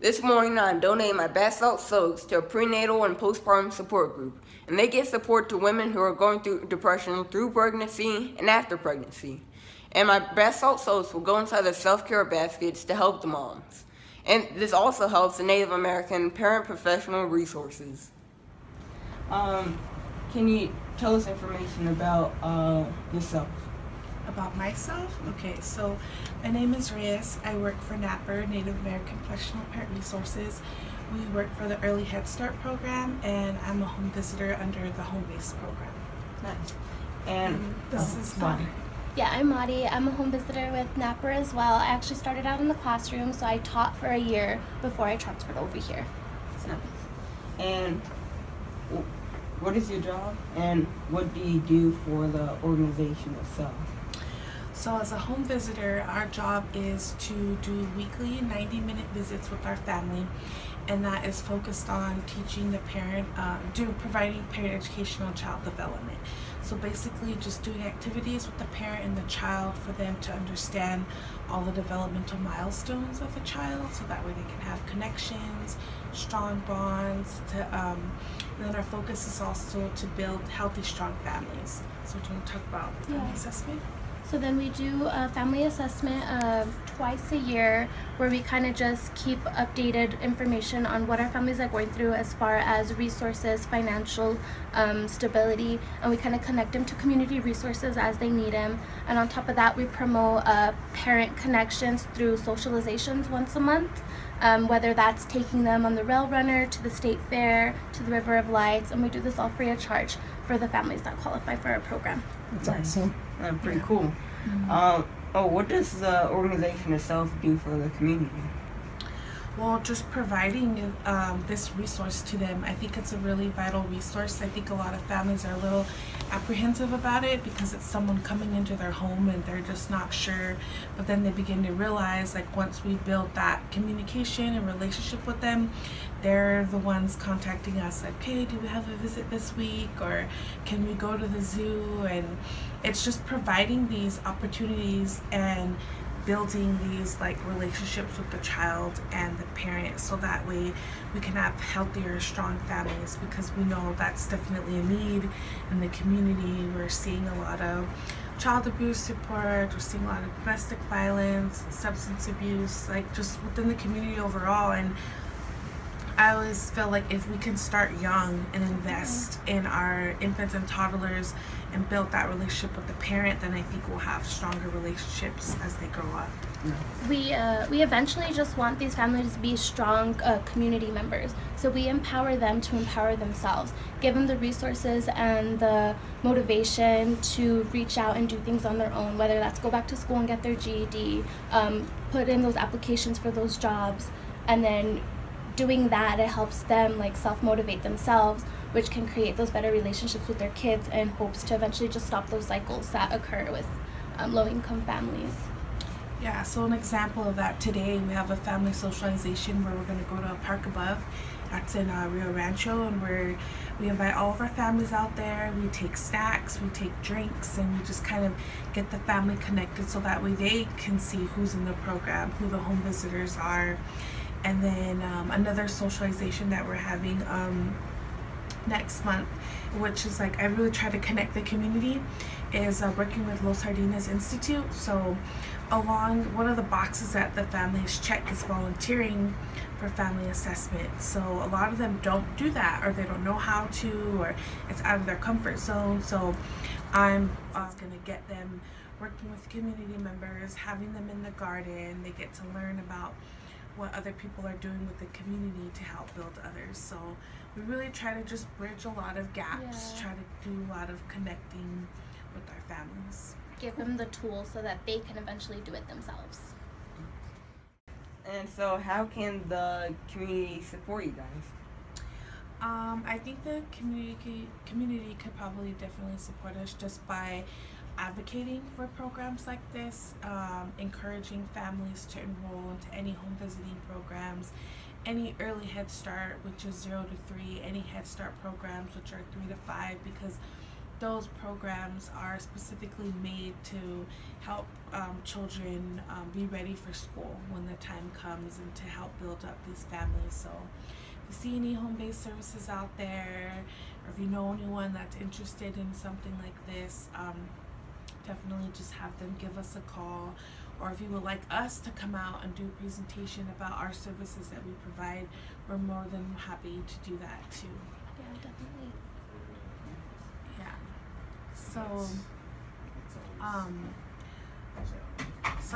This morning, I donated my bath salt soaps to a prenatal and postpartum support group, and they give support to women who are going through depression through pregnancy and after pregnancy. And my bath salt soaps will go inside the self-care baskets to help the moms. And this also helps the Native American parent professional resources. Can you tell us information about yourself? About myself? Okay, so my name is Reyes. I work for NAPPR, Native American Professional Parent Resources. We work for the Early Head Start program, and I'm a home visitor under the home-based program. Nice. And this is Madi. Yeah, I'm Madi. I'm a home visitor with NAPPR as well. I actually started out in the classroom, so I taught for a year before I transferred over here. Nice. And what is your job, and what do you do for the organization itself? So as a home visitor, our job is to do weekly 90-minute visits with our family, and that is focused on teaching the parent, providing parent educational child development. So basically just doing activities with the parent and the child for them to understand all the developmental milestones of a child, so that way they can have connections, strong bonds. And then our focus is also to build healthy, strong families. So do you want to talk about family assessment? So then we do a family assessment twice a year, where we kind of just keep updated information on what our families are going through as far as resources, financial stability, and we kind of connect them to community resources as they need them. And on top of that, we promote parent connections through socializations once a month, whether that's taking them on the rail runner, to the state fair, to the River of Lights, and we do this all free of charge for the families that qualify for our program. That's awesome. Pretty cool. What does the organization itself do for the community? Well, just providing this resource to them, I think it's a really vital resource. I think a lot of families are a little apprehensive about it because it's someone coming into their home and they're just not sure. But then they begin to realize, like, once we build that communication and relationship with them, they're the ones contacting us, like, hey, do we have a visit this week, or can we go to the zoo? And it's just providing these opportunities and building these relationships with the child and the parent, so that way we can have healthier, strong families, because we know that's definitely a need in the community. We're seeing a lot of child abuse reports, we're seeing a lot of domestic violence, substance abuse, just within the community overall. And I always feel like if we can start young and invest in our infants and toddlers and build that relationship with the parent, then I think we'll have stronger relationships as they grow up. We eventually just want these families to be strong community members. So we empower them to empower themselves, give them the resources and the motivation to reach out and do things on their own, whether that's go back to school and get their GED, put in those applications for those jobs, and then doing that, it helps them self-motivate themselves, which can create those better relationships with their kids, and hopes to eventually just stop those cycles that occur with low-income families. Yeah, so an example of that, today we have a family socialization where we're going to go to a park above. That's in Rio Rancho, and we invite all of our families out there. We take snacks, we take drinks, and we just kind of get the family connected, so that way they can see who's in the program, who the home visitors are. And then another socialization that we're having next month, which is I really try to connect the community, is working with Los Jardines Institute. So along one of the boxes that the families check is volunteering for family assessment. So a lot of them don't do that, or they don't know how to, or it's out of their comfort zone. So I'm going to get them working with community members, having them in the garden. They get to learn about what other people are doing with the community to help build others. So we really try to just bridge a lot of gaps, try to do a lot of connecting with our families. Give them the tools so that they can eventually do it themselves. And so how can the community support you guys? I think the community could probably definitely support us just by advocating for programs like this, encouraging families to enroll into any home visiting programs, any early Head Start, which is 0 to 3, any Head Start programs, which are 3 to 5, because those programs are specifically made to help children be ready for school when the time comes, and to help build up these families. So if you see any home-based services out there, or if you know anyone that's interested in something like this, definitely just have them give us a call. Or if you would like us to come out and do a presentation about our services that we provide, we're more than happy to do that too. Yeah, definitely. Yeah. So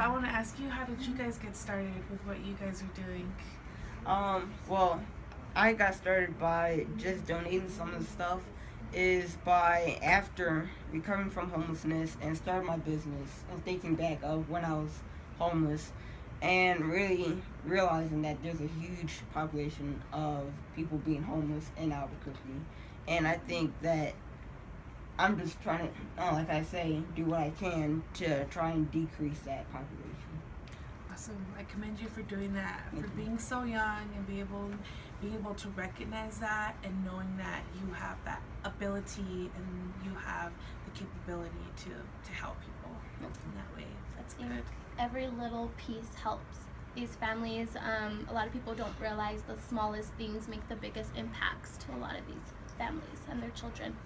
I want to ask you, how did you guys get started with what you guys are doing? Well, I got started by just donating some of the stuff. Is by after recovering from homelessness and starting my business and thinking back of when I was homeless and really realizing that there's a huge population of people being homeless in Albuquerque. And I think that I'm just trying to, like I say, do what I can to try and decrease that population. Awesome. I commend you for doing that, for being so young and being able to recognize that, and knowing that you have that ability and you have the capability to help people in that way. That's good. Every little piece helps. These families, a lot of people don't realize the smallest things make the biggest impacts to a lot of these families and their children.